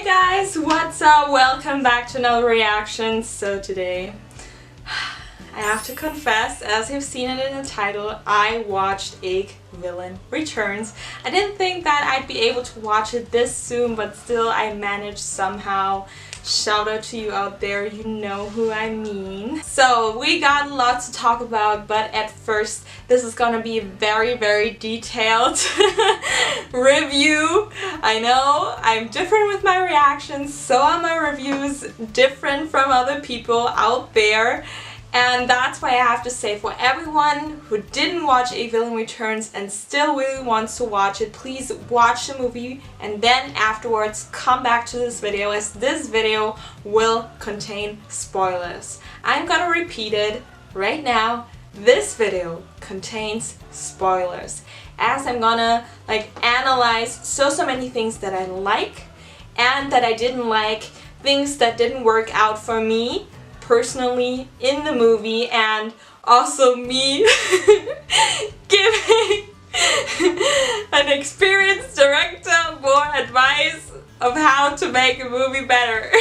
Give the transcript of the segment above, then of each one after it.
guys, what's up? Welcome back to another reaction. So today, I have to confess, as you've seen it in the title, I watched Btw Returns. I didn't think that I'd be able to watch it this soon, but still I managed somehow. Shout out to you out there, you know who I mean. So we got lots to talk about, but at first this is gonna be a very detailed review. I know I'm different with my reactions, so are my reviews different from other people out there. And that's why I have to say, for everyone who didn't watch Btw Returns and still really wants to watch it, please watch the movie and then afterwards come back to this video, as this video will contain spoilers. I'm gonna repeat it right now. This video contains spoilers, as I'm gonna analyze so many things that I like and that I didn't like, things that didn't work out for me personally in the movie, and also me giving an experienced director more advice of how to make a movie better.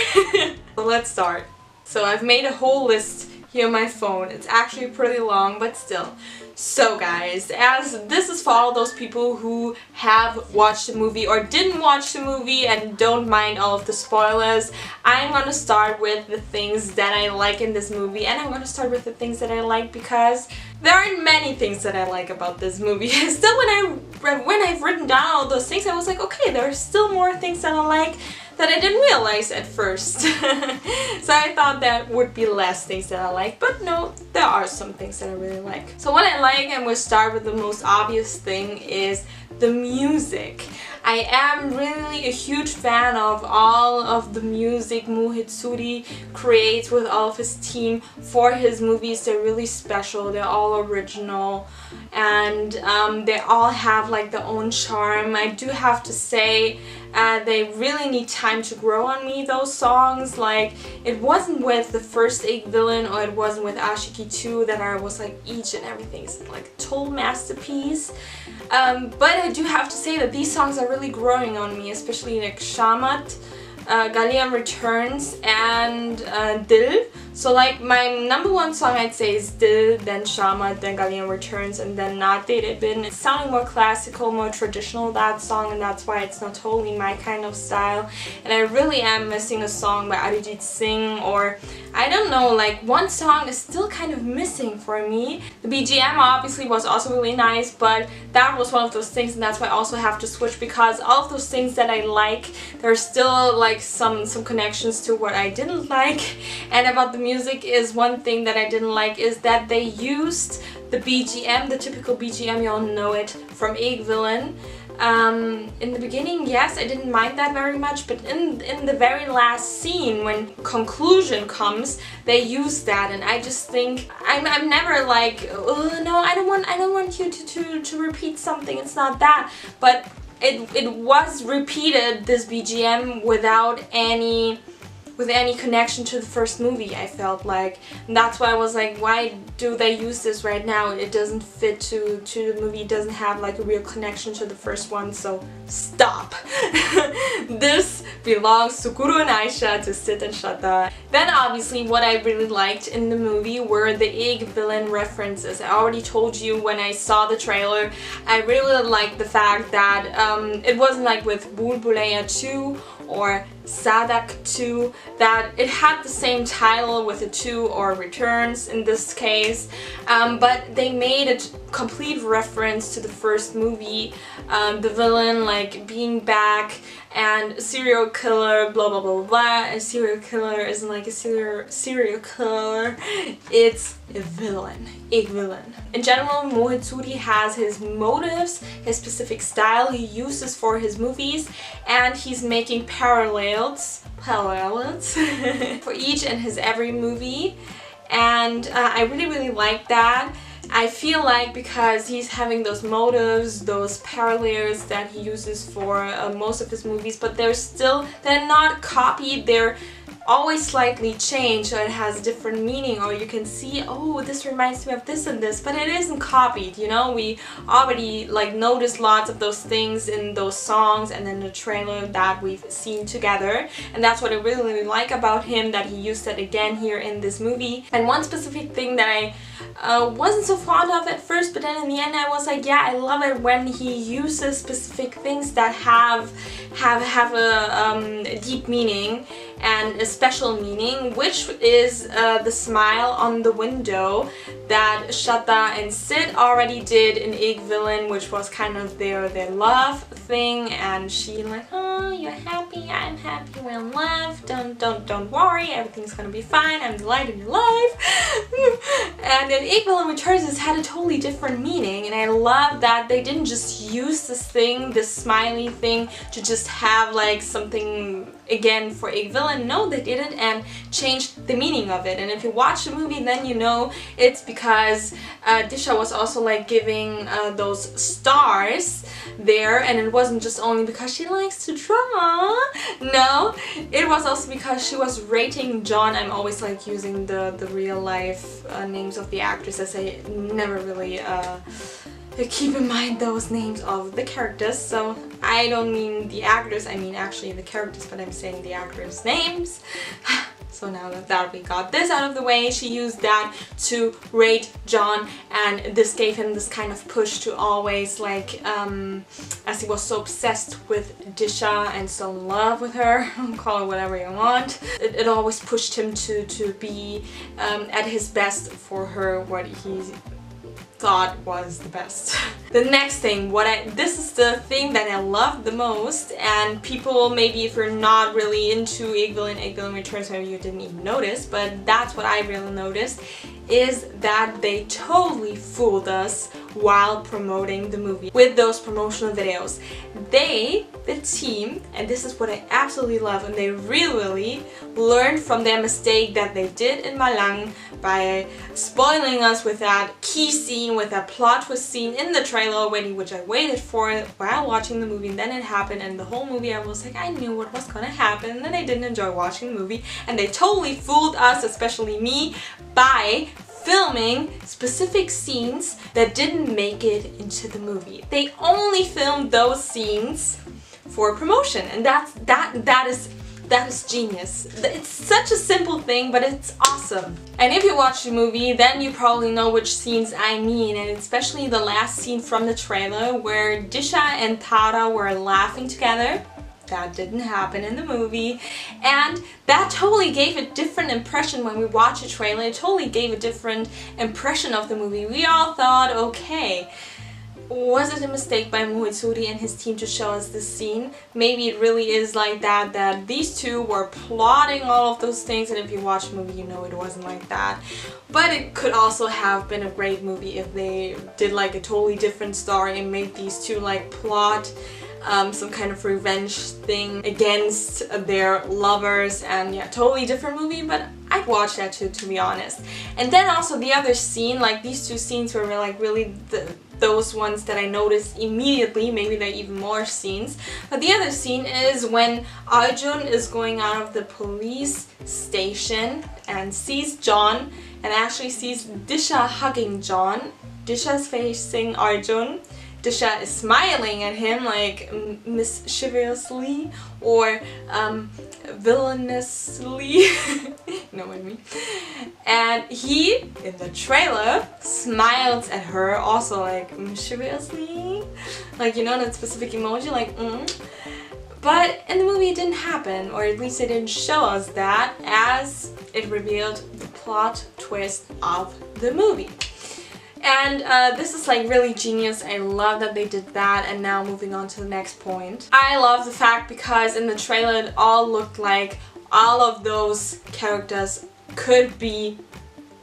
So let's start. So I've made a whole list here on my phone. It's actually pretty long, but still. So guys, as this is for all those people who have watched the movie or didn't watch the movie and don't mind all of the spoilers, I'm gonna start with the things that I like in this movie, and I'm gonna start with the things that I like because there aren't many things that I like about this movie. Still, when I've written down all those things, I was like, okay, there are still more things that I like that I didn't realize at first. So I thought that would be less things that I like, but no, there are some things that I really like. So what I like, and we'll start with the most obvious thing, is the music. I am really a huge fan of all of the music Mohitsuri creates with all of his team for his movies. They're really special, they're all original, and they all have their own charm. I do have to say, they really need time to grow on me, those songs. It wasn't with the first Btw or it wasn't with Ashiki 2 that I was each and everything is a total masterpiece. But I do have to say that these songs are really growing on me, especially Shamat, Galiam Returns, and Dil. So my number one song I'd say is Dil, then Shamat, then Galiam Returns, and then Naat Tere Bin. It's sounding more classical, more traditional, that song, and that's why it's not totally my kind of style. And I really am missing a song by Arijit Singh, or I don't know, one song is still kind of missing for me. The BGM obviously was also really nice, but that was one of those things, and that's why I also have to switch, because all of those things that I like, there's still some connections to what I didn't like. And about the music is one thing that I didn't like, is that they used the BGM, the typical BGM, you all know it from Btw. In the beginning, yes, I didn't mind that very much, but in the very last scene, when conclusion comes, they use that, and I just think I'm never oh, no, I don't want you to repeat something. It's not that, but it was repeated, this BGM, without any connection to the first movie, I felt like. And that's why I was like, why do they use this right now? It doesn't fit to the movie, it doesn't have a real connection to the first one, so stop. This belongs to Guru and Aisha to sit and shut up. Then obviously what I really liked in the movie were the Btw references. I already told you when I saw the trailer, I really liked the fact that it wasn't with Real Bolly 2 or Sadak 2, that it had the same title with a 2 or Returns in this case, but they made a complete reference to the first movie, the villain being back, and a serial killer, blah blah blah blah. A serial killer isn't a serial killer, it's a villain, In general, Mohitsuri has his motives, his specific style he uses for his movies, and he's making parallels for each and his every movie, and I really like that. I feel because he's having those motives, those parallels that he uses for most of his movies, but they're not copied, they're always slightly changed, or it has different meaning, or you can see, oh, this reminds me of this and this, but it isn't copied, you know. We already like noticed lots of those things in those songs and in the trailer that we've seen together, and that's what I really like about him, that he used it again here in this movie. And one specific thing that I wasn't so fond of at first, but then in the end I was like, yeah, I love it when he uses specific things that have a deep meaning and a special meaning, which is the smile on the window that Shraddha and Sid already did in Ik Villain, which was kind of their love thing, and she like, oh, you're happy, I'm happy, we're in love, don't worry, everything's gonna be fine, I'm the light in your life. And in Ik Villain Returns, this had a totally different meaning, and I love that they didn't just use this thing, this smiley thing, to just have like something again for Ik Villain. No, they didn't, and changed the meaning of it. And if you watch the movie, then you know it's because Disha was also like giving those stars there, and it wasn't just only because she likes to draw. No, it was also because she was rating John. I'm always like using the real life names of the actresses. I never really keep in mind those names of the characters, so I don't mean the actors, I mean actually the characters, but I'm saying the actors' names. So now that we got this out of the way, she used that to rate John, and this gave him this kind of push to always like, as he was so obsessed with Disha and so in love with her, call it whatever you want, it always pushed him to be at his best for her, what he thought was the best. The next thing, this is the thing that I love the most, and people, maybe if you're not really into Ik Villain Returns, maybe you didn't even notice, but that's what I really noticed, is that they totally fooled us while promoting the movie with those promotional videos. They, the team, and this is what I absolutely love, and they really learned from their mistake that they did in Malang by spoiling us with that key scene, with that plot twist scene in the trailer already, which I waited for while watching the movie, and then it happened, and the whole movie I was like, I knew what was gonna happen, and then I didn't enjoy watching the movie, and they totally fooled us, especially me, by filming specific scenes that didn't make it into the movie. They only filmed those scenes for promotion, and that is genius. It's such a simple thing, but it's awesome. And if you watch the movie, then you probably know which scenes I mean, and especially the last scene from the trailer where Disha and Tara were laughing together. That didn't happen in the movie, and that totally gave a different impression when we watch a trailer. It totally gave a different impression of the movie. We all thought, okay, was it a mistake by Mohit Suri and his team to show us this scene? Maybe it really is like that these two were plotting all of those things, and if you watch the movie you know it wasn't like that. But it could also have been a great movie if they did like a totally different story and made these two like plot some kind of revenge thing against their lovers, and yeah, totally different movie, but I'd watch that too, to be honest. And then also the other scene, like these two scenes were like really those ones that I noticed immediately. Maybe there are even more scenes, but the other scene is when Arjun is going out of the police station and sees John, and actually sees Disha hugging John. Disha is facing Arjun. Disha is smiling at him like mischievously or villainously, you know what I mean. And he, in the trailer, smiles at her also like mischievously, like, you know, that specific emoji, like But in the movie it didn't happen, or at least they didn't show us that, as it revealed the plot twist of the movie. And this is like really genius. I love that they did that. And now moving on to the next point. I love the fact because in the trailer it all looked like all of those characters could be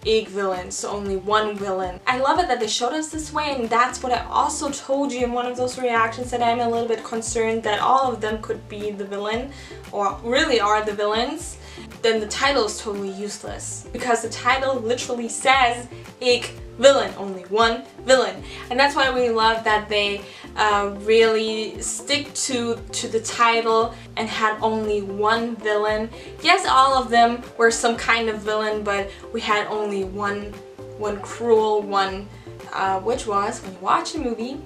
Ik villains, so only one villain. I love it that they showed us this way, and that's what I also told you in one of those reactions, that I'm a little bit concerned that all of them could be the villain, or really are the villains. Then the title is totally useless, because the title literally says Ik villain, only one villain. And that's why we love that they really stick to the title and had only one villain. Yes, all of them were some kind of villain, but we had only one cruel one, which was, when you watch the movie,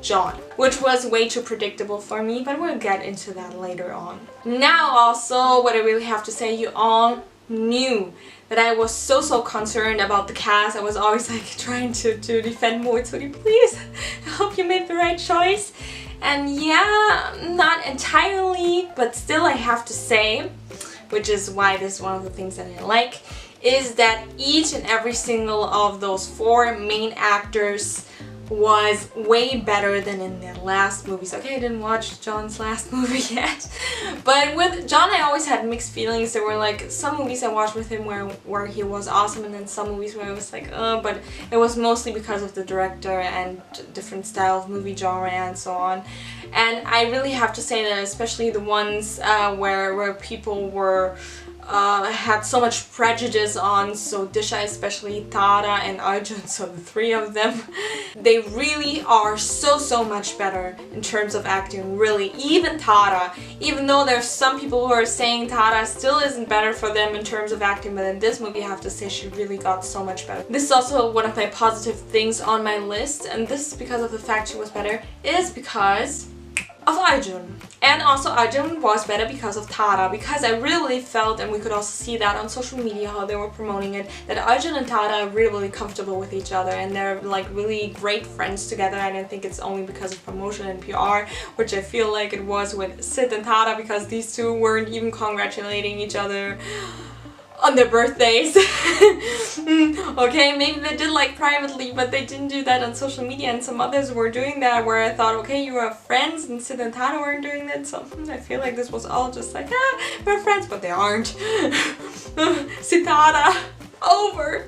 John, which was way too predictable for me, but we'll get into that later on. Now also, what I really have to say, you all knew that I was so concerned about the cast. I was always like trying to defend Btw I, please, I hope you made the right choice. And yeah, not entirely, but still I have to say, which is why this is one of the things that I like, is that each and every single of those 4 main actors was way better than in their last movies. Okay, I didn't watch John's last movie yet, but with John I always had mixed feelings. There were like some movies I watched with him where he was awesome, and then some movies where I was like, but it was mostly because of the director and different style of movie genre and so on. And I really have to say that especially the ones where people were had so much prejudice on, so Disha, especially Tara and Arjun, so the 3 of them, they really are so much better in terms of acting, really. Even Tara, even though there's some people who are saying Tara still isn't better for them in terms of acting, but in this movie I have to say she really got so much better. This is also one of my positive things on my list, and this is because of the fact she was better, is because of Arjun. And also Arjun was better because of Tara, because I really felt, and we could also see that on social media how they were promoting it, that Arjun and Tara are really comfortable with each other and they're like really great friends together. And I think it's only because of promotion and PR, which I feel like it was with Sid and Tara, because these two weren't even congratulating each other on their birthdays. Okay, maybe they did like privately, but they didn't do that on social media, and some others were doing that where I thought, okay, you are friends, and Sid and Tara weren't doing that, so I feel like this was all just like, we're friends, but they aren't. Sid, Tara, over.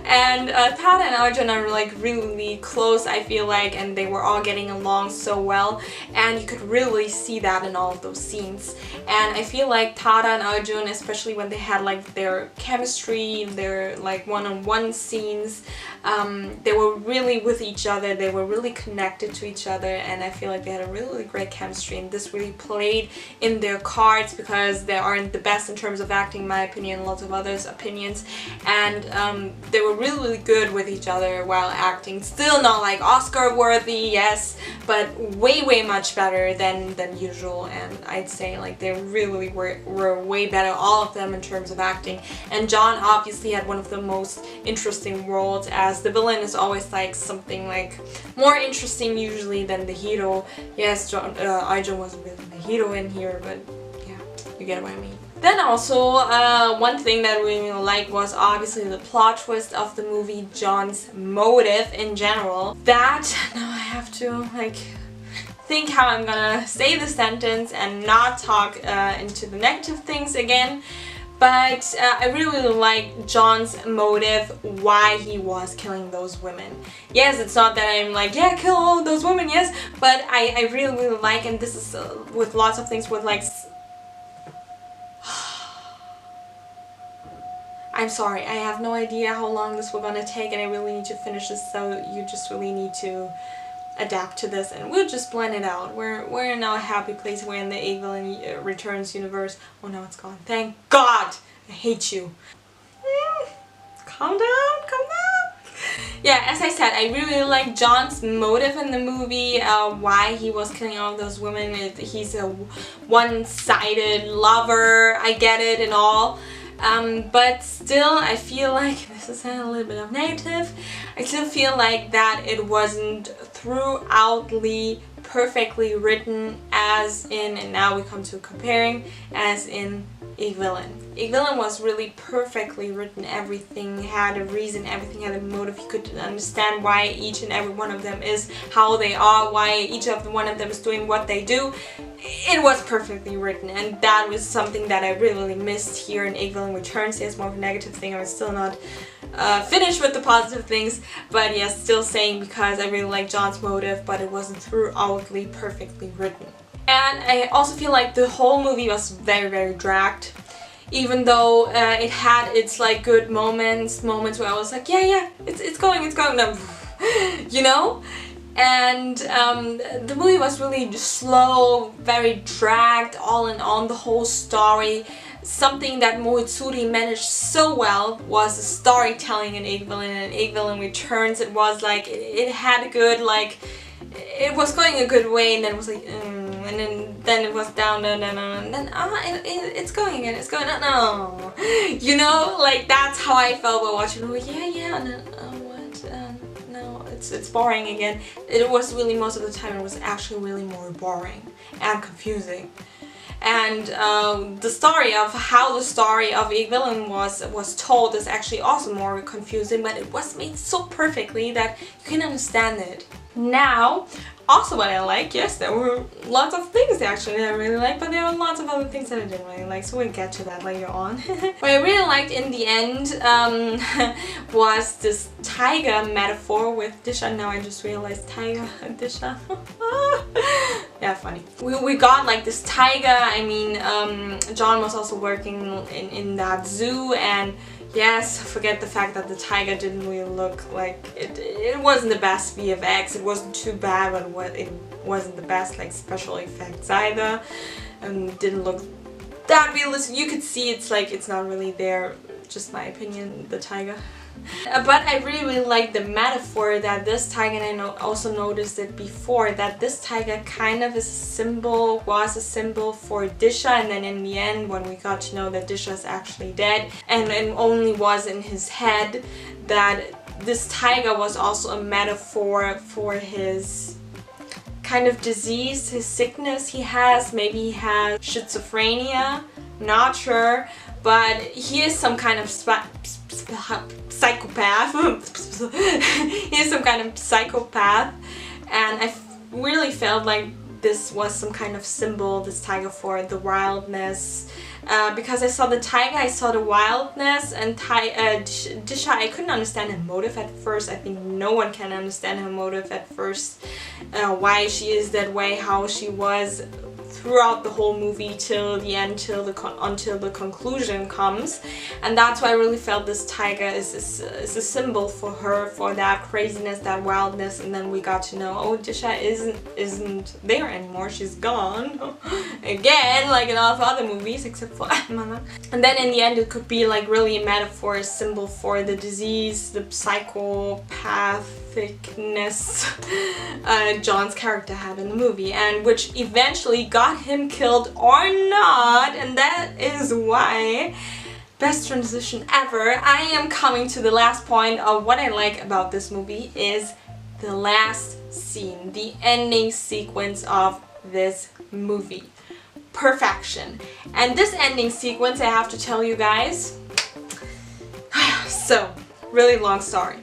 And Tara and Arjun are like really close, I feel like, and they were all getting along so well, and you could really see that in all of those scenes. And I feel like Tara and Arjun, especially when they had like their chemistry, their like one-on-one scenes, they were really with each other, they were really connected to each other, and I feel like they had a really great chemistry, and this really played in their cards because they aren't the best in terms of acting, in my opinion, lots of others' opinions. And they were really good with each other while acting. Still not like Oscar worthy, yes, but way much better than usual. And I'd say like they really were way better, all of them, in terms of acting. And John obviously had one of the most interesting roles, as the villain is always like something like more interesting usually than the hero. Yes, Arjun was really the hero in here, but yeah, you get what I mean. Then also, one thing that we really liked was obviously the plot twist of the movie, John's motive in general. That, now I have to like think how I'm gonna say the sentence and not talk into the negative things again. But I really like John's motive, why he was killing those women. Yes, it's not that I'm like, yeah, kill all of those women, yes, but I really like, and this is with lots of things, with like, I'm sorry, I have no idea how long this will gonna take, and I really need to finish this, so you just really need to adapt to this, and we'll just blend it out. We're in now a happy place. We're in the Evil and Returns universe. Oh, now it's gone. Thank God! I hate you. Calm down, calm down. Yeah, as I said, I really like John's motive in the movie, why he was killing all of those women. He's a one-sided lover, I get it and all. But still, I feel like, this is a little bit of negative, I still feel like that it wasn't throughoutly perfectly written, as in, and now we come to comparing, as in a villain. A villain was really perfectly written, everything had a reason, everything had a motive, you could understand why each and every one of them is how they are, why each of one of them is doing what they do. It was perfectly written, and that was something that I really missed here in Evil and Returns. It's more of a negative thing. I'm still not finished with the positive things, but yes, still saying because I really like John's motive, but it wasn't throughoutly perfectly written. And I also feel like the whole movie was very dragged. even though it had its like good moments where I was like, yeah, it's going, no, you know? And the movie was really slow, very dragged, all in all, the whole story. Something that Moitsuri managed so well was the storytelling in Ek Villain and Ek Villain Returns. It was like, it had a good, like, it was going a good way, and then it was like, and then it was down, and then it's going again, it's going, no, you know, like that's how I felt while watching the movie. Yeah, and then no, it's boring again. It was really, most of the time it was actually really more boring and confusing. And the story of how the story of Ek Villain was told is actually also more confusing, but it was made so perfectly that you can understand it. Now, also what I like, yes, there were lots of things actually that I really liked, but there were lots of other things that I didn't really like, so we'll get to that later on. What I really liked in the end was this tiger metaphor with Disha. Now I just realized tiger and Disha. Yeah, funny. We got like this tiger. I mean, John was also working in that zoo, and yes, forget the fact that the tiger didn't really look like it wasn't the best VFX. It wasn't too bad, but it wasn't the best like special effects either, and didn't look that realistic. You could see it's like it's not really there. Just my opinion, the tiger. But I really like the metaphor that this tiger, and I also noticed it before, that this tiger kind of is was a symbol for Disha, and then in the end when we got to know that Disha is actually dead and only was in his head, that this tiger was also a metaphor for his kind of disease, his sickness he has. Maybe he has schizophrenia, not sure, but he is some kind of psychopath. He is some kind of psychopath, and I really felt like this was some kind of symbol, this tiger, for the wildness. Because I saw the tiger, I saw the wildness, and Disha, I couldn't understand her motive at first. I think no one can understand her motive at first. Why she is that way, how she was throughout the whole movie till the end, until the conclusion comes. And that's why I really felt this tiger is a symbol for her, for that craziness, that wildness. And then we got to know, oh, Disha isn't there anymore, she's gone again, like in all of other movies except for Mama. And then in the end it could be like really a metaphor, a symbol for the disease, the psychopathicness John's character had in the movie, and which eventually got him killed or not. And that is why, best transition ever, I am coming to the last point of what I like about this movie is the last scene, the ending sequence of this movie. Perfection. And this ending sequence, I have to tell you guys, so really long story.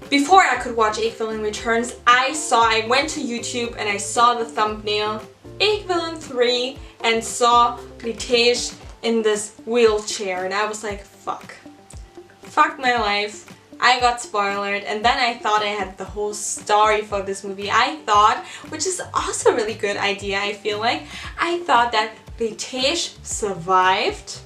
Before I could watch Ek Villain Returns, I went to YouTube and I saw the thumbnail Ek Villain 3 and saw Btw in this wheelchair, and I was like, fuck my life. I got spoiled, and then I thought I had the whole story for this movie. I thought, which is also a really good idea, I feel like, I thought that Btw survived,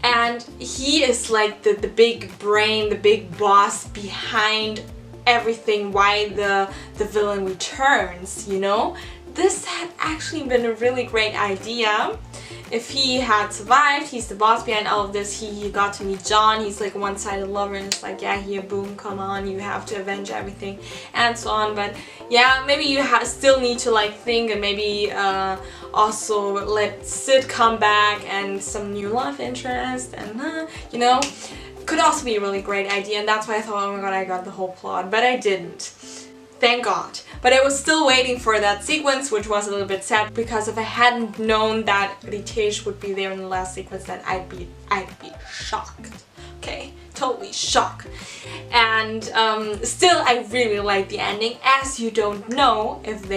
and he is like the big brain, the big boss behind everything, why the villain returns, you know? This had actually been a really great idea. If he had survived, he's the boss behind all of this, he got to meet John, he's like a one-sided lover, and it's like, yeah, here, boom, come on, you have to avenge everything, and so on. But yeah, maybe you still need to like think, and maybe also let Sid come back and some new love interest, and you know, could also be a really great idea. And that's why I thought, oh my god, I got the whole plot, but I didn't. Thank God. But I was still waiting for that sequence, which was a little bit sad, because if I hadn't known that Btw would be there in the last sequence, then I'd be shocked. Okay, totally shocked. And still, I really like the ending, as you don't know if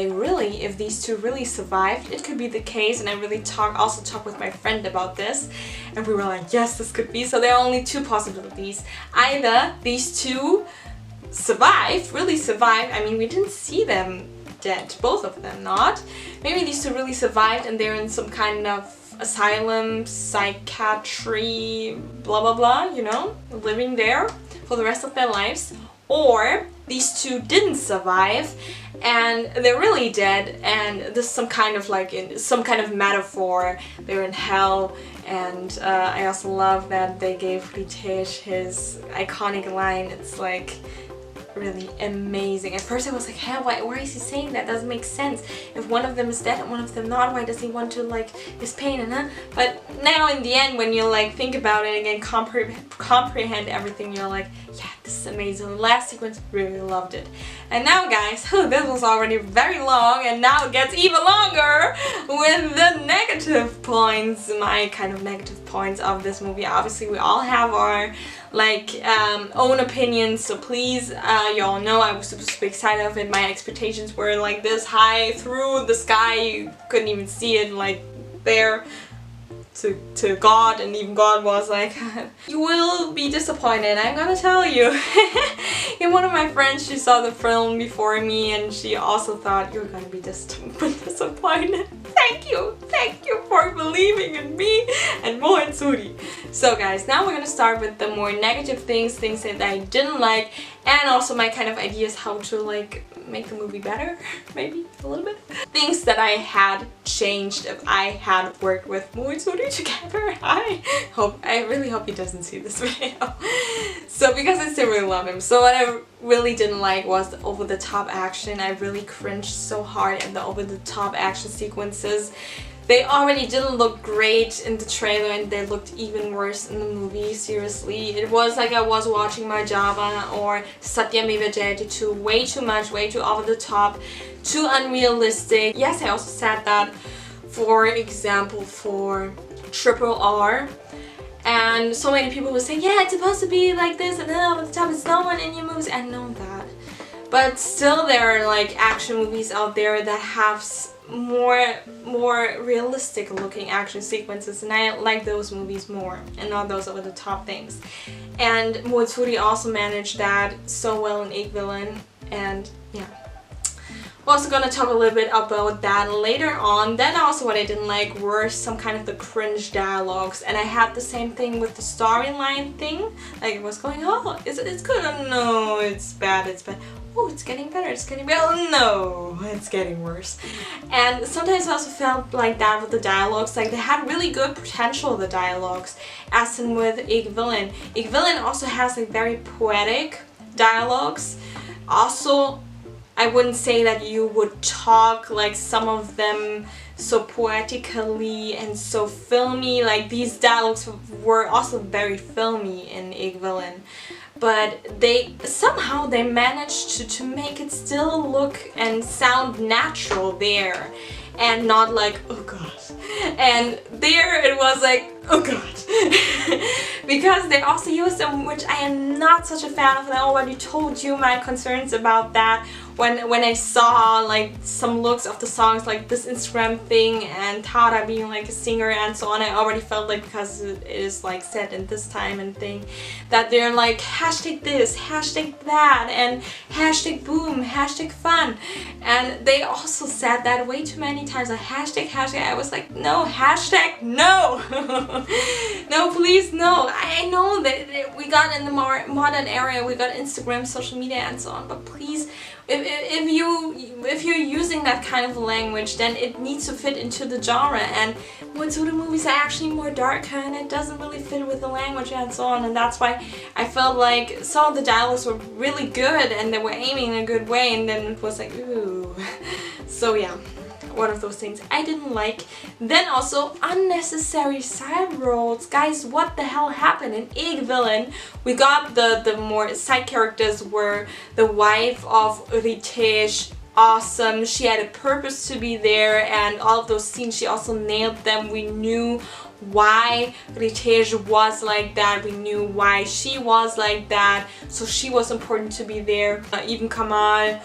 these two really survived. It could be the case, and I really also talked with my friend about this, and we were like, yes, this could be. So there are only two possibilities. Either these two really survived. I mean, we didn't see them dead, both of them not. Maybe these two really survived and they're in some kind of asylum, psychiatry, blah blah blah, you know, living there for the rest of their lives. Or these two didn't survive and they're really dead, and this is some kind of like some kind of metaphor. They're in hell. And I also love that they gave Ritesh his iconic line. It's like really amazing. At first I was like, hey, why is he saying that? Doesn't make sense. If one of them is dead and one of them not, why does he want to like his pain and But now in the end, when you like think about it again, comprehend everything, you're like, yeah, this is amazing. The last sequence, really loved it. And now guys, this was already very long, and now it gets even longer with the negative points, my kind of negative points of this movie. Obviously we all have our like own opinions, so please, you all know I was super excited of it. My expectations were like this high through the sky, you couldn't even see it, like there to God, and even God was like, you will be disappointed, I'm gonna tell you. And one of my friends, she saw the film before me and she also thought, you're gonna be disappointed. Thank you for believing in me and Mohansuri. So guys, now we're gonna start with the more negative things that I didn't like, and also my kind of ideas how to like make the movie better, maybe a little bit. Things that I had changed if I had worked with Mohansuri together. I really hope he doesn't see this video. So because I still really love him. So what I really didn't like was the over-the-top action. I really cringed so hard at the over-the-top action sequences. They already didn't look great in the trailer and they looked even worse in the movie, seriously. It was like I was watching my Java or Satyam Vijay 2, way too much, way too over the top, too unrealistic. Yes, I also said that, for example, for Triple R. And so many people would say, yeah, it's supposed to be like this and then over the top, it's no one in your movies. I know that. But still there are like action movies out there that have more realistic looking action sequences, and I like those movies more and not those over the top things. And Mohansuri also managed that so well in Ik Villain, and yeah. We're also gonna talk a little bit about that later on. Then also what I didn't like were some kind of the cringe dialogues, and I had the same thing with the storyline thing. Like it was going, oh, it's good, oh no, it's bad, oh, it's getting better, it's getting better, oh no, it's getting worse. And sometimes I also felt like that with the dialogues, like they had really good potential, the dialogues, as in with Ik Villain. Ik Villain also has like very poetic dialogues. Also, I wouldn't say that you would talk like some of them so poetically and so filmy. Like these dialogues were also very filmy in Ik Villain. But they somehow managed to make it still look and sound natural there, and not like, oh god. And there it was like, oh god. Because they also used them, which I am not such a fan of, and I already told you my concerns about that when I saw like some looks of the songs, like this Instagram thing and Tara being like a singer and so on. I already felt like, because it is like set in this time and thing, that they're like hashtag this, hashtag that, and hashtag boom, hashtag fun. And they also said that way too many times, like hashtag. I was like, no, hashtag no. No, please, no. I know that we got in the more modern era, we got Instagram, social media and so on, but please, if you're using that kind of language, then it needs to fit into the genre. And Mohansuri movies are actually more darker, and it doesn't really fit with the language and so on. And that's why I felt like some of the dialogues were really good and they were aiming in a good way, and then it was like, ooh. So yeah, one of those things I didn't like. Then also unnecessary side roles. Guys, what the hell happened in Ik Villain? We got the more side characters were the wife of Ritesh. Awesome, she had a purpose to be there, and all of those scenes she also nailed them. We knew why Ritesh was like that, we knew why she was like that, so she was important to be there. Even Kamal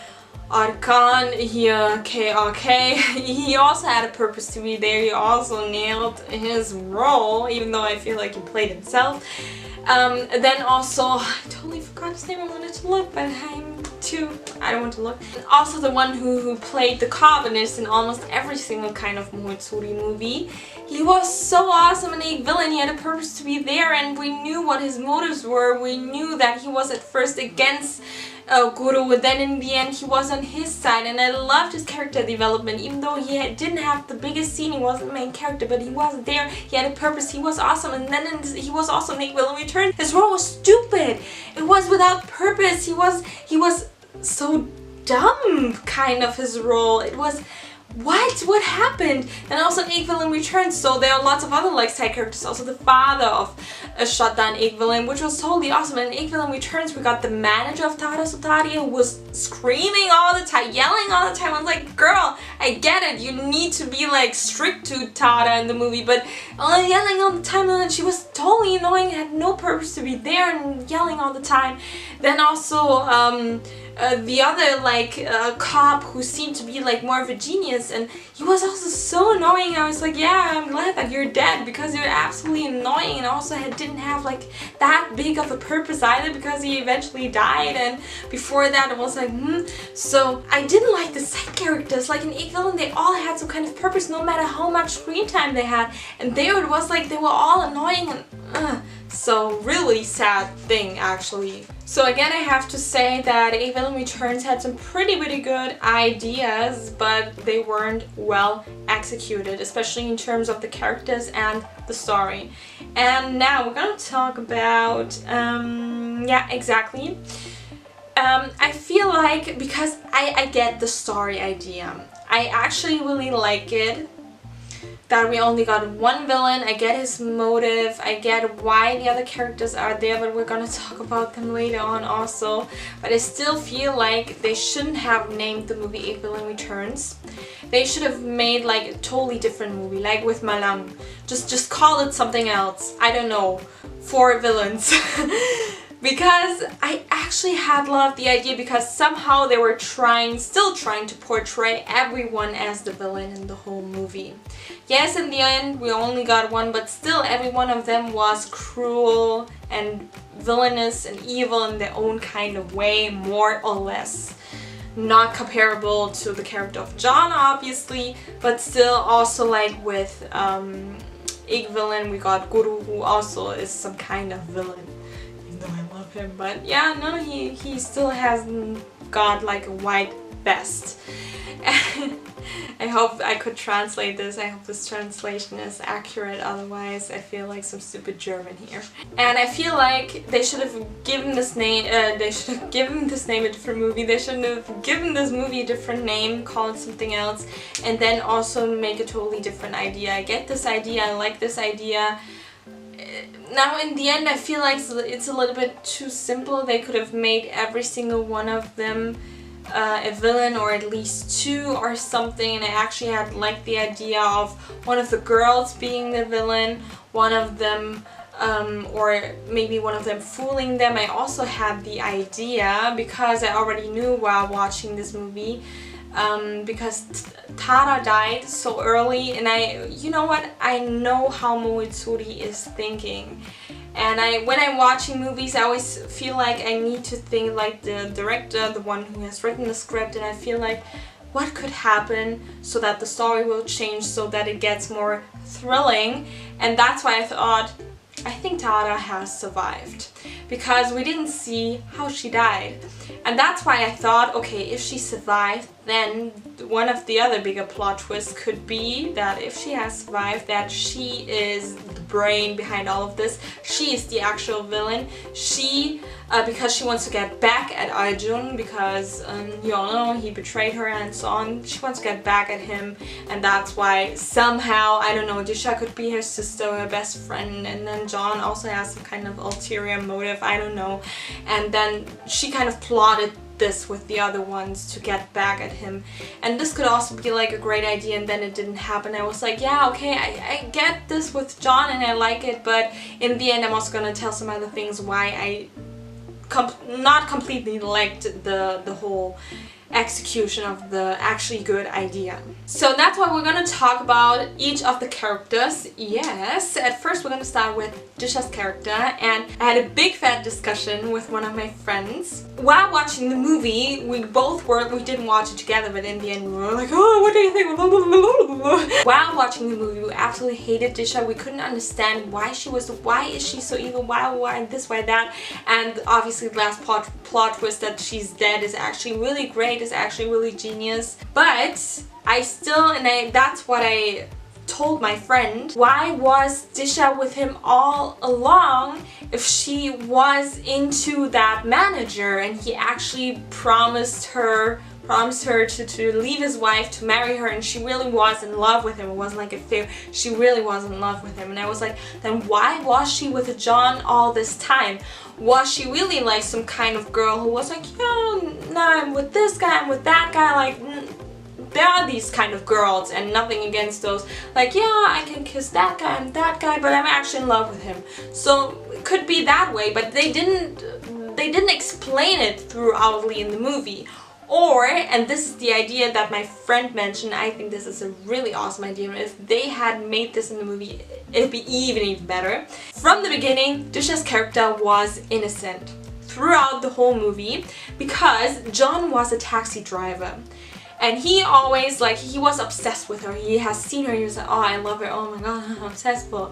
Arkan here, KRK, he also had a purpose to be there. He also nailed his role, even though I feel like he played himself. Then also, I totally forgot his name, I wanted to look, but I don't want to look. Also the one who played the communist in almost every single kind of Mohansuri movie. he was so awesome and a villain. He had a purpose to be there, and we knew what his motives were. We knew that he was at first against Guru, then in the end he was on his side, and I loved his character development. Even though didn't have the biggest scene, he wasn't the main character, but he was there, he had a purpose, he was awesome. And then he was also in Villain Returns. His role was stupid, it was without purpose, he was so dumb, kind of, his role. It was, what happened? And also in Villain Returns, so there are lots of other like side characters. Also the father of a shut down Villain, which was totally awesome. And in Villain Returns we got the manager of Tara Sotari, who was screaming all the time, yelling all the time. I was like, girl, I get it, you need to be like strict to Tara in the movie, but yelling all the time, and she was totally annoying, had no purpose to be there and yelling all the time. Then also the other like cop who seemed to be like more of a genius, and he was also so annoying. I was like, yeah, I'm glad that you're dead, because you're absolutely annoying, and also didn't have like that big of a purpose either, because he eventually died, and before that it was like, So I didn't like the side characters. Like in Villain, they all had some kind of purpose, no matter how much screen time they had, and there it was like they were all annoying, and so really sad thing actually. So again, I have to say that Villain Returns had some pretty good ideas, but they weren't well executed, especially in terms of the characters and the story. And now we're gonna talk about, yeah, exactly. I feel like, because I get the story idea, I actually really like it, that we only got one villain. I get his motive, I get why the other characters are there, but we're gonna talk about them later on also. But I still feel like they shouldn't have named the movie Villain Returns. They should have made like a totally different movie, like with Malang. Just call it something else. I don't know. 4 villains. Because I actually had loved the idea, because somehow they were still trying to portray everyone as the villain in the whole movie. Yes, in the end we only got one, but still every one of them was cruel and villainous and evil in their own kind of way, more or less. Not comparable to the character of John, obviously, but still also like with Villain we got Guru, who also is some kind of villain. I love him, but yeah, no, he still hasn't got like a white vest. I hope I could translate this. I hope this translation is accurate, otherwise I feel like some stupid German here. And I feel like they should have given this name a different movie. They shouldn't have given this movie a different name, call it something else, and then also make a totally different idea. I get this idea, I like this idea. Now in the end I feel like it's a little bit too simple. They could have made every single one of them a villain, or at least 2 or something, and I actually had liked the idea of one of the girls being the villain, one of them or maybe one of them fooling them. I also had the idea, because I already knew while watching this movie, because Tara died so early, and you know what, I know how Moitsuri is thinking. And when I'm watching movies, I always feel like I need to think like the director, the one who has written the script, and I feel like what could happen so that the story will change, so that it gets more thrilling. And that's why I thought, I think Tara has survived, because we didn't see how she died. And that's why I thought, okay, if she survived, then one of the other bigger plot twists could be that if she has survived, that she is the brain behind all of this. She is the actual villain. She, because she wants to get back at Arjun, because you all know he betrayed her and so on. She wants to get back at him, and that's why somehow, I don't know, Disha could be her sister or her best friend, and then John also has some kind of ulterior motive, I don't know. And then she kind of plotted this with the other ones to get back at him, and this could also be like a great idea, and then it didn't happen. I was like, yeah, okay, I get this with John and I like it, but in the end I'm also gonna tell some other things why I not completely liked the whole execution of the actually good idea. So that's why we're gonna talk about each of the characters. Yes, at first we're gonna start with Disha's character, and I had a big fat discussion with one of my friends. While watching the movie, we didn't watch it together, but in the end we were like, oh, what do you think? While watching the movie, we absolutely hated Disha. We couldn't understand why is she so evil, why this, why that, and obviously the last plot twist that she's dead is actually really great, is actually really genius. But that's what I told my friend. Why was Disha with him all along if she was into that manager and he actually promised her to leave his wife, to marry her, and she really was in love with him. It wasn't like a fair, she really was in love with him. And I was like, then why was she with John all this time? Was she really like some kind of girl who was like, yo, no, I'm with this guy, I'm with that guy, like, there are these kind of girls, and nothing against those, like, yeah, I can kiss that guy and that guy, but I'm actually in love with him. So it could be that way, but they didn't explain it throughoutly in the movie. Or, and this is the idea that my friend mentioned, I think this is a really awesome idea, if they had made this in the movie, it'd be even better. From the beginning, Disha's character was innocent throughout the whole movie because John was a taxi driver. And he always, like, he was obsessed with her. He has seen her, he was like, oh, I love her, oh my god, I'm obsessed with her.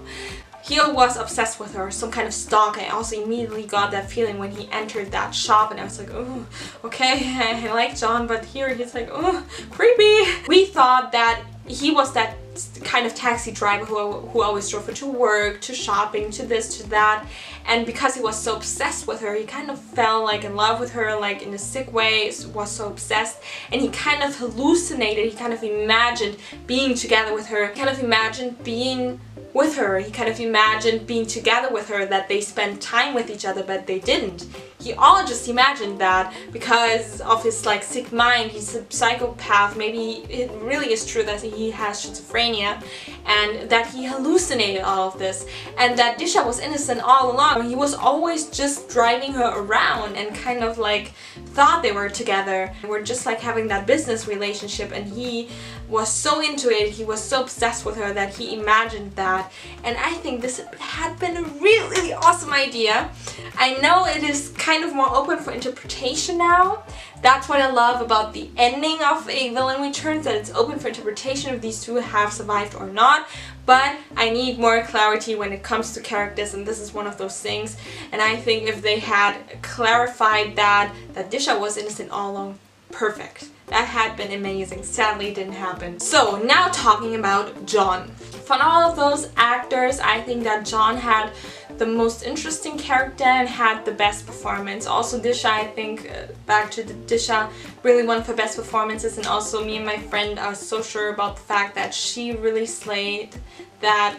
He was obsessed with her, some kind of stalk. I also immediately got that feeling when he entered that shop, and I was like, oh, okay, I like John, but here he's like, oh, creepy. We thought that he was that kind of taxi driver who always drove her to work, to shopping, to this, to that. And because he was so obsessed with her, he kind of fell like in love with her, like in a sick way, was so obsessed. And he kind of hallucinated, he kind of imagined being together with her, kind of imagined being with her. He kind of imagined being together with her, that they spent time with each other, but they didn't. He all just imagined that because of his like sick mind. He's a psychopath. Maybe it really is true that he has schizophrenia and that he hallucinated all of this, and that Disha was innocent all along. He was always just driving her around and kind of like thought they were together. We're just like having that business relationship, and he was so into it, he was so obsessed with her that he imagined that. And I think this had been a really awesome idea. I know it is kind of more open for interpretation now. That's what I love about the ending of A Villain Returns, that it's open for interpretation if these two have survived or not. But I need more clarity when it comes to characters, and this is one of those things. And I think if they had clarified that Disha was innocent all along, perfect. That had been amazing. Sadly, it didn't happen. So now talking about John. From all of those actors, I think that John had the most interesting character and had the best performance. Also Disha, I think, back to Disha, really won for best performances, and also me and my friend are so sure about the fact that she really slayed that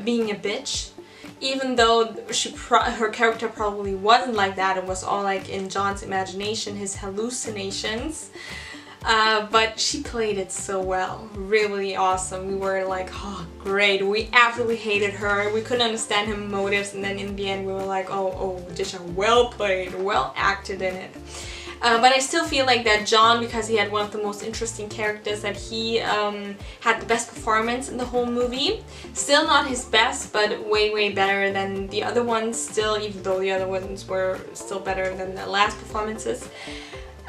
being a bitch. Even though her character probably wasn't like that, it was all like in John's imagination, his hallucinations. But she played it so well. Really awesome. We were like, oh great. We absolutely hated her. We couldn't understand her motives, and then in the end we were like, oh, Disha, well played, well acted in it. But I still feel like that John, because he had one of the most interesting characters, that he had the best performance in the whole movie. Still not his best, but way better than the other ones still, even though the other ones were still better than the last performances.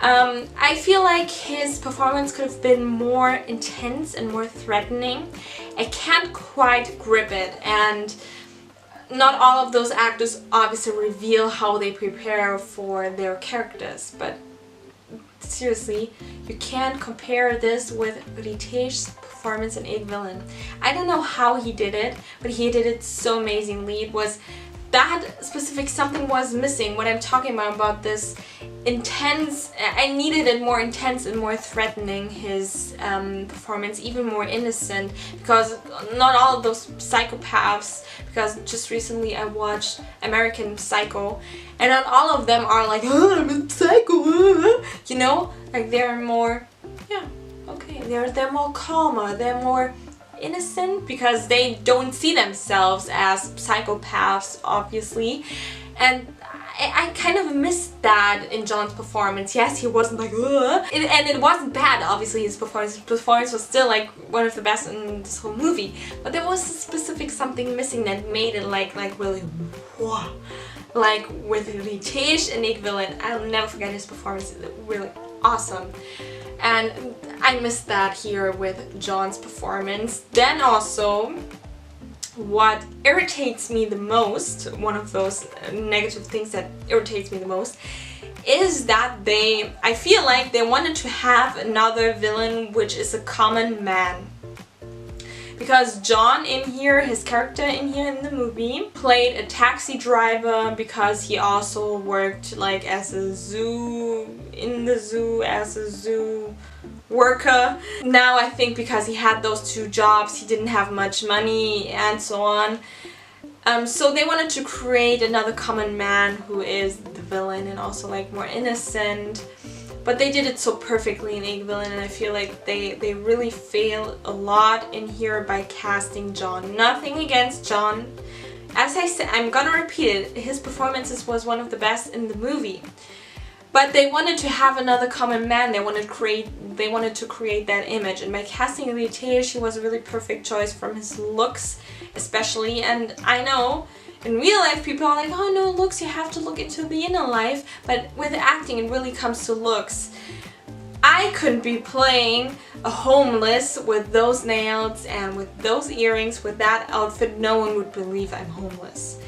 I feel like his performance could have been more intense and more threatening. I can't quite grip it, and not all of those actors obviously reveal how they prepare for their characters, but seriously, you can't compare this with Ritesh's performance in A Villain. I don't know how he did it, but he did it so amazingly. It was that specific something was missing. What I'm talking about this intense, I needed it more intense and more threatening, his performance, even more innocent, because not all of those psychopaths, because just recently I watched American Psycho, and not all of them are like, oh, I'm a psycho, you know, like they're more, yeah, okay, they're more calmer, they're more innocent because they don't see themselves as psychopaths, obviously. And I kind of missed that in John's performance. Yes, he wasn't like, ugh. And it wasn't bad, obviously, his performance was still like one of the best in this whole movie. But there was a specific something missing that made it like really, whoa. Like with Ritesh and Nick Villain, I'll never forget his performance. It's really awesome. And I missed that here with John's performance. Then also, what irritates me the most, one of those negative things that irritates me the most, is that I feel like they wanted to have another villain which is a common man. Because John in here, his character in here in the movie, played a taxi driver because he also worked like as a zoo worker. Now I think because he had those two jobs, he didn't have much money and so on. So they wanted to create another common man who is the villain and also like more innocent. But they did it so perfectly in Egg Villain, and I feel like they really failed a lot in here by casting John. Nothing against John. As I said, I'm gonna repeat it, his performances was one of the best in the movie. But they wanted to have another common man, they wanted to create that image, and by casting Ritesh, he was a really perfect choice from his looks especially. And I know in real life people are like, oh no, looks, you have to look into the inner life, but with acting it really comes to looks. I couldn't be playing a homeless with those nails and with those earrings, with that outfit. No one would believe I'm homeless.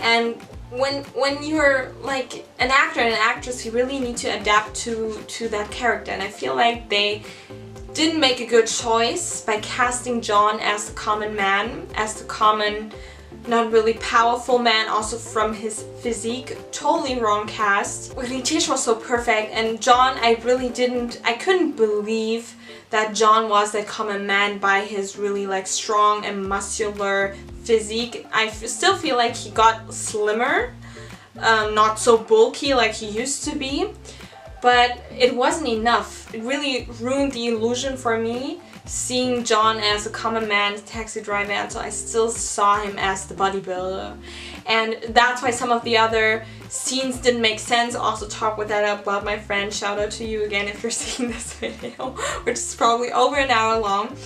And when you're like an actor and an actress, you really need to adapt to that character, and I feel like they didn't make a good choice by casting John as the common man, as the common, not really powerful man, also from his physique. Totally wrong cast. Ritesh was so perfect, and John, I couldn't believe that John was that common man by his really like strong and muscular physique. I still feel like he got slimmer, not so bulky like he used to be, but it wasn't enough. It really ruined the illusion for me, seeing John as a common man, taxi driver, and so I still saw him as the bodybuilder. And that's why some of the other scenes didn't make sense. Also talk with that about my friend. Shout out to you again if you're seeing this video, which is probably over an hour long.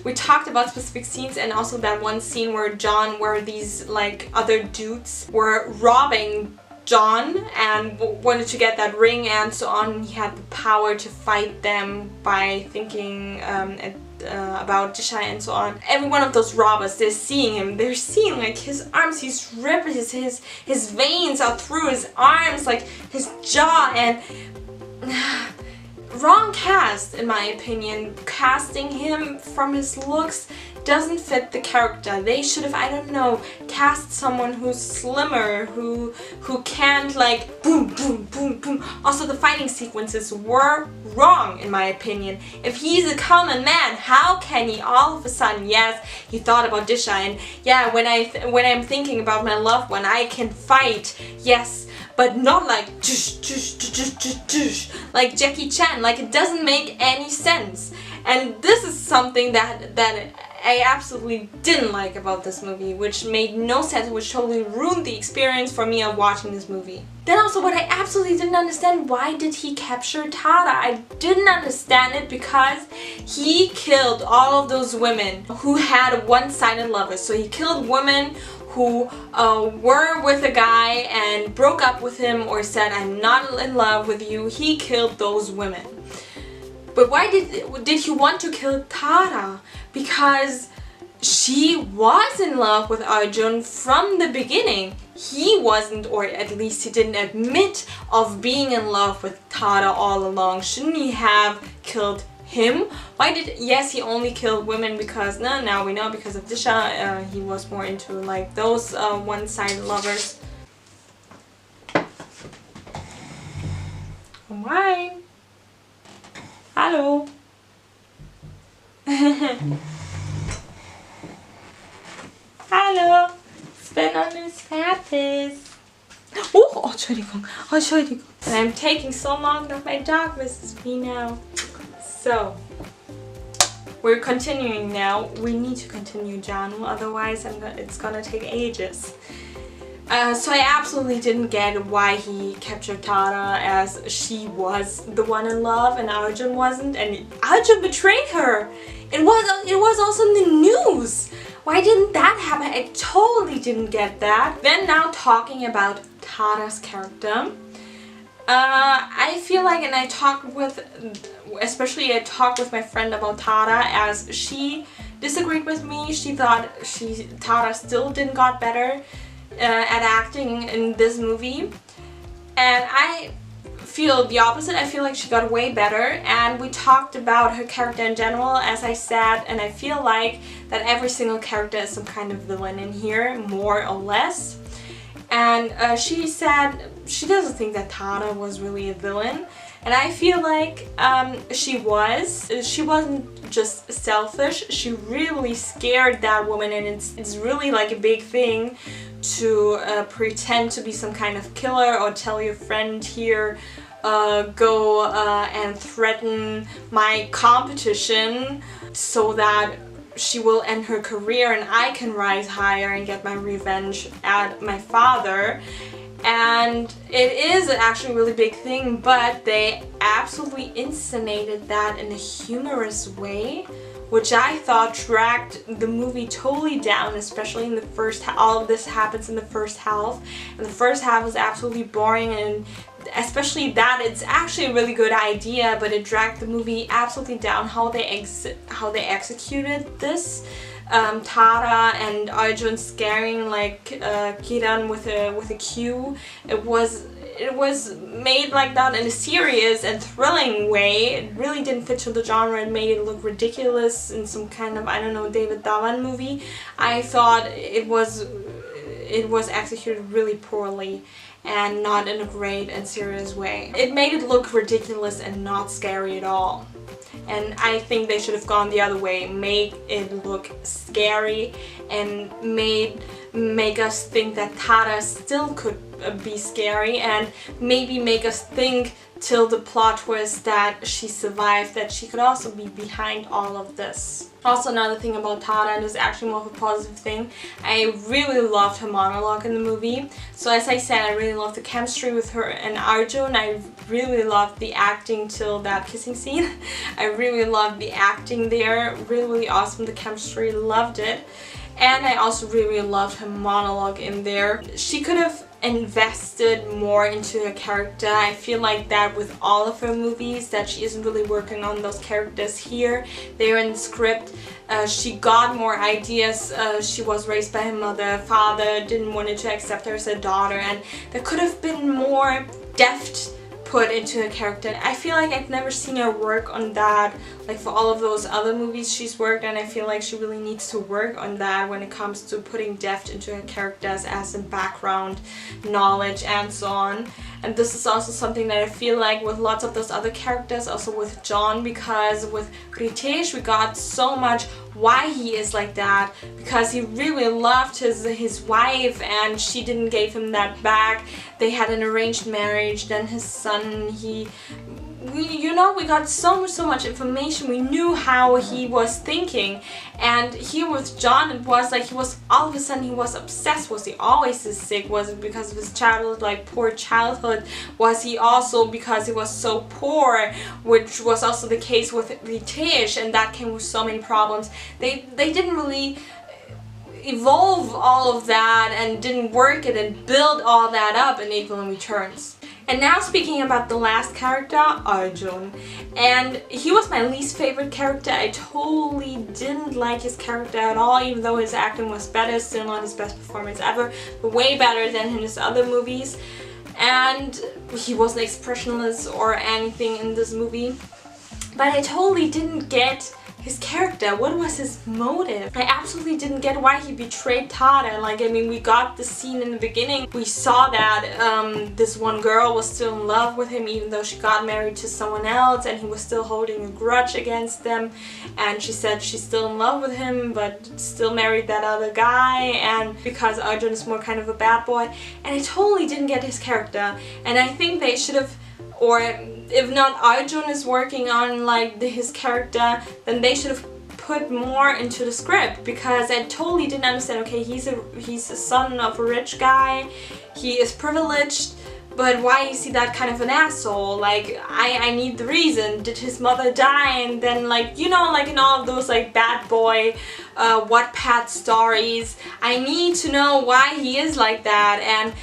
We talked about specific scenes, and also that one scene where these like other dudes were robbing John and wanted to get that ring and so on. He had the power to fight them by thinking about Disha and so on. Every one of those robbers, they're seeing like his arms, he's ripped, his veins are through his arms, like his jaw, and wrong cast in my opinion. Casting him from his looks doesn't fit the character. They should have, I don't know, cast someone who's slimmer, who can't like boom boom boom boom. Also the fighting sequences were wrong in my opinion. If he's a common man, how can he all of a sudden, yes, he thought about Disha, and yeah, when I'm thinking about my loved one, I can fight, yes, but not like like Jackie Chan. Like, it doesn't make any sense. And this is something that I absolutely didn't like about this movie, which made no sense, which totally ruined the experience for me of watching this movie. Then also what I absolutely didn't understand, why did he capture Tara? I didn't understand it, because he killed all of those women who had one-sided lovers. So he killed women who were with a guy and broke up with him or said, I'm not in love with you. He killed those women. But why did he want to kill Tara? Because she was in love with Arjun from the beginning. He wasn't, or at least he didn't admit of being in love with Tara all along. Shouldn't he have killed him? Yes, he only killed women because, now we know, because of Disha, he was more into like those one-sided lovers. Why? Hallo. Hallo. Ich bin noch nicht fertig. Oh, Entschuldigung. Oh, Entschuldigung. And I'm taking so long that my dog misses me now. So, we're continuing now. We need to continue, Janu, otherwise it's gonna take ages. So I absolutely didn't get why he captured Tara, as she was the one in love and Arjun wasn't, and Arjun betrayed her. It was also in the news. Why didn't that happen? I totally didn't get that. Then now talking about Tara's character, I feel like, and I talked with my friend about Tara, as she disagreed with me. She thought Tara still didn't got better at acting in this movie, and I feel the opposite. I feel like she got way better, and we talked about her character in general, as I said, and I feel like that every single character is some kind of villain in here, more or less. And she said she doesn't think that Tara was really a villain, and I feel like she was. She wasn't just selfish, she really scared that woman, and it's really like a big thing to pretend to be some kind of killer, or tell your friend here, go and threaten my competition so that she will end her career and I can rise higher and get my revenge at my father. And it is actually a really big thing, but they absolutely inscenated that in a humorous way, which I thought dragged the movie totally down, especially in the first half. All of this happens in the first half, and the first half was absolutely boring, and especially that it's actually a really good idea, but it dragged the movie absolutely down how they executed this. Tara and Arjun scaring like Kiran with a cue. It was made like that in a serious and thrilling way. It really didn't fit to the genre. It made it look ridiculous in some kind of, I don't know, David Dhawan movie. I thought it was executed really poorly and not in a great and serious way. It made it look ridiculous and not scary at all. And I think they should have gone the other way, make it look scary and make us think that Tara still could be scary, and maybe make us think till the plot twist that she survived, that she could also be behind all of this. Also, another thing about Tara, and this is actually more of a positive thing, I really loved her monologue in the movie. So as I said, I really loved the chemistry with her and Arjun. I really loved the acting till that kissing scene. I really loved the acting there, really awesome, the chemistry, loved it. And I also really loved her monologue in there. She could have invested more into her character. I feel like that with all of her movies, that she isn't really working on those characters here. They're in the script. She got more ideas. She was raised by her mother, father didn't want to accept her as a daughter, and there could have been more depth put into her character. I feel like I've never seen her work on that, like for all of those other movies she's worked, and I feel like she really needs to work on that when it comes to putting depth into her characters, as in background knowledge and so on. And this is also something that I feel like with lots of those other characters, also with John, because with Ritesh we got so much why he is like that, because he really loved his wife and she didn't give him that back. They had an arranged marriage, then his son, we got so much information. We knew how he was thinking, and here with John, it was like he was all of a sudden he was obsessed. Was he always this sick? Was it because of his childhood, like poor childhood? Was he also because he was so poor, which was also the case with Ritesh, and that came with so many problems. They didn't really evolve all of that and didn't work it and build all that up in Equal in Returns. And now speaking about the last character, Arjun. And he was my least favorite character. I totally didn't like his character at all, even though his acting was better, still not his best performance ever, but way better than in his other movies. And he wasn't expressionless or anything in this movie. But I totally didn't get his character. What was his motive? I absolutely didn't get why he betrayed Tara. Like, I mean, we got the scene in the beginning. We saw that this one girl was still in love with him, even though she got married to someone else, and he was still holding a grudge against them. And she said she's still in love with him, but still married that other guy, and because Arjun is more kind of a bad boy. And I totally didn't get his character. And I think they should have, or if not Arjun is working on like his character, then they should have put more into the script, because I totally didn't understand, okay, he's a son of a rich guy, he is privileged, but why is he that kind of an asshole? Like, I need the reason. Did his mother die? And then, like, you know, like in all of those like bad boy Wattpad stories, I need to know why he is like that. And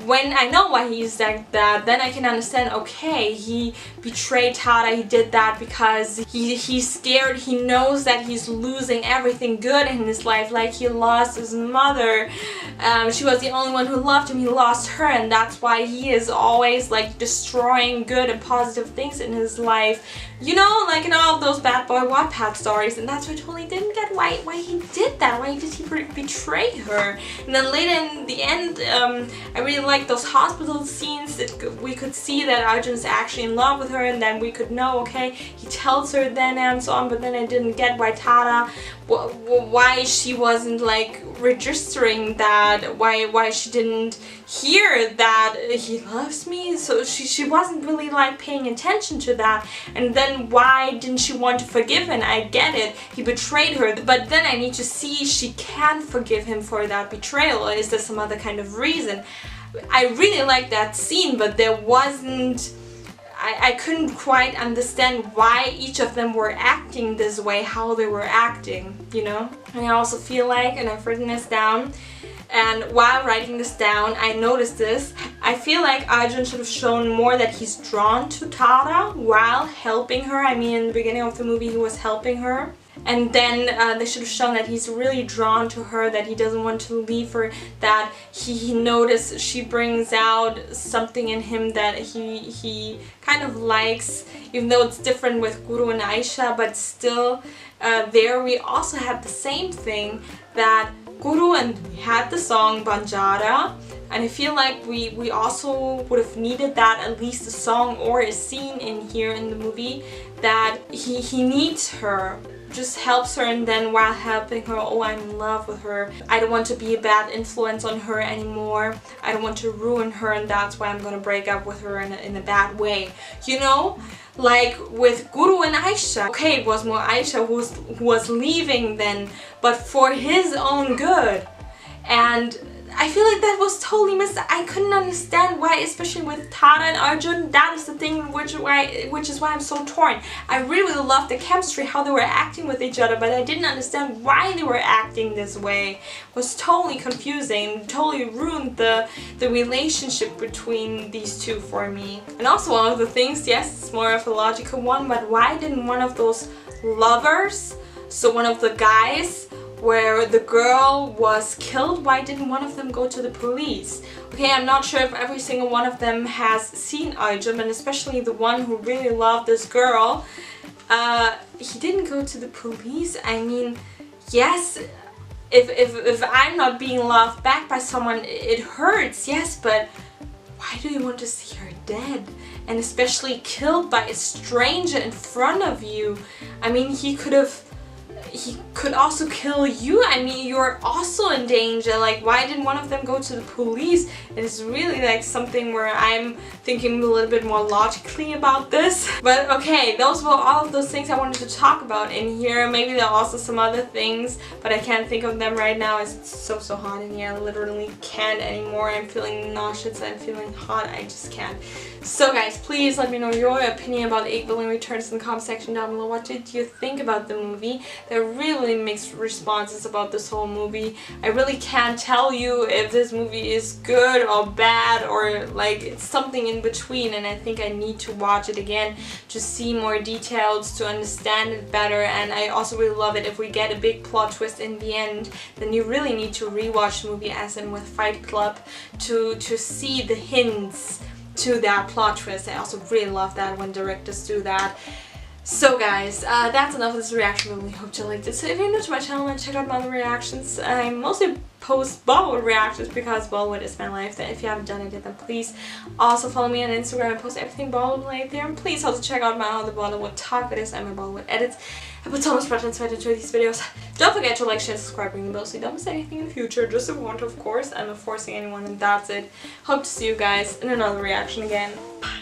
when I know why he's like that, then I can understand, okay, he betrayed Tada, he did that because he's scared, he knows that he's losing everything good in his life, like he lost his mother, she was the only one who loved him, he lost her, and that's why he is always like destroying good and positive things in his life, you know, like in all of those bad boy Wattpad stories. And that's why I totally didn't get why he did that, why did he betray her. And then later in the end, I really like those hospital scenes that we could see that Arjun is actually in love with her, and then we could know, okay, he tells her then and so on. But then I didn't get why Tada, why she wasn't like registering that, why she didn't hear that he loves me, so she wasn't really like paying attention to that. And then why didn't she want to forgive him? I get it, he betrayed her, but then I need to see she can forgive him for that betrayal, or is there some other kind of reason? I really like that scene, but there wasn't, I couldn't quite understand why each of them were acting this way, how they were acting, you know? And I also feel like, and I've written this down, and while writing this down, I noticed this, I feel like Arjun should have shown more that he's drawn to Tada while helping her. I mean, in the beginning of the movie he was helping her. And then they should have shown that he's really drawn to her, that he doesn't want to leave her, that he noticed she brings out something in him that he kind of likes, even though it's different with Guru and Aisha, but still there we also had the same thing, that Guru, and we had the song Banjara, and I feel like we also would have needed that, at least a song or a scene in here in the movie, that he needs her, just helps her, and then while helping her, oh, I'm in love with her, I don't want to be a bad influence on her anymore, I don't want to ruin her, and that's why I'm gonna break up with her in a bad way, you know? Like with Guru and Aisha, okay, it was more Aisha who was leaving then, but for his own good. And I feel like that was totally missed. I couldn't understand why, especially with Tada and Arjun. That is the thing which is why I'm so torn. I really loved the chemistry, how they were acting with each other, but I didn't understand why they were acting this way. It was totally confusing, totally ruined the relationship between these two for me. And also one of the things, yes, it's more of a logical one, but why didn't one of those lovers, so one of the guys, where the girl was killed, why didn't one of them go to the police? Okay, I'm not sure if every single one of them has seen Arjun, and especially the one who really loved this girl, he didn't go to the police. I mean, yes, if I'm not being loved back by someone, it hurts, yes, but why do you want to see her dead? And especially killed by a stranger in front of you? I mean, he could also kill you. I mean, you're also in danger. Like, why didn't one of them go to the police? It's really like something where I'm thinking a little bit more logically about this. But okay, those were all of those things I wanted to talk about in here. Maybe there are also some other things, but I can't think of them right now. It's so hot in here. I literally can't anymore. I'm feeling nauseous. I'm feeling hot. I just can't. So guys, please let me know your opinion about 8 Billion Returns in the comment section down below. What did you think about the movie? There are really mixed responses about this whole movie. I really can't tell you if this movie is good or bad, or like it's something in between, and I think I need to watch it again to see more details, to understand it better. And I also really love it if we get a big plot twist in the end, then you really need to rewatch the movie, as in with Fight Club, to see the hints to that plot twist. I also really love that when directors do that. So guys, that's enough of this reaction. I really hope you liked it. So if you're new to my channel and check out my other reactions, I mostly post Bollywood reactions because Bollywood is my life. Then if you haven't done it yet, then please also follow me on Instagram. I post everything Bollywood right there. And please also check out my other Bollywood talk videos and my Bollywood edits. I put so much effort into these videos. Don't forget to like, share, subscribe, ring the bell so you don't miss anything in the future. Just if you want to, of course. I'm not forcing anyone, and that's it. Hope to see you guys in another reaction again. Bye.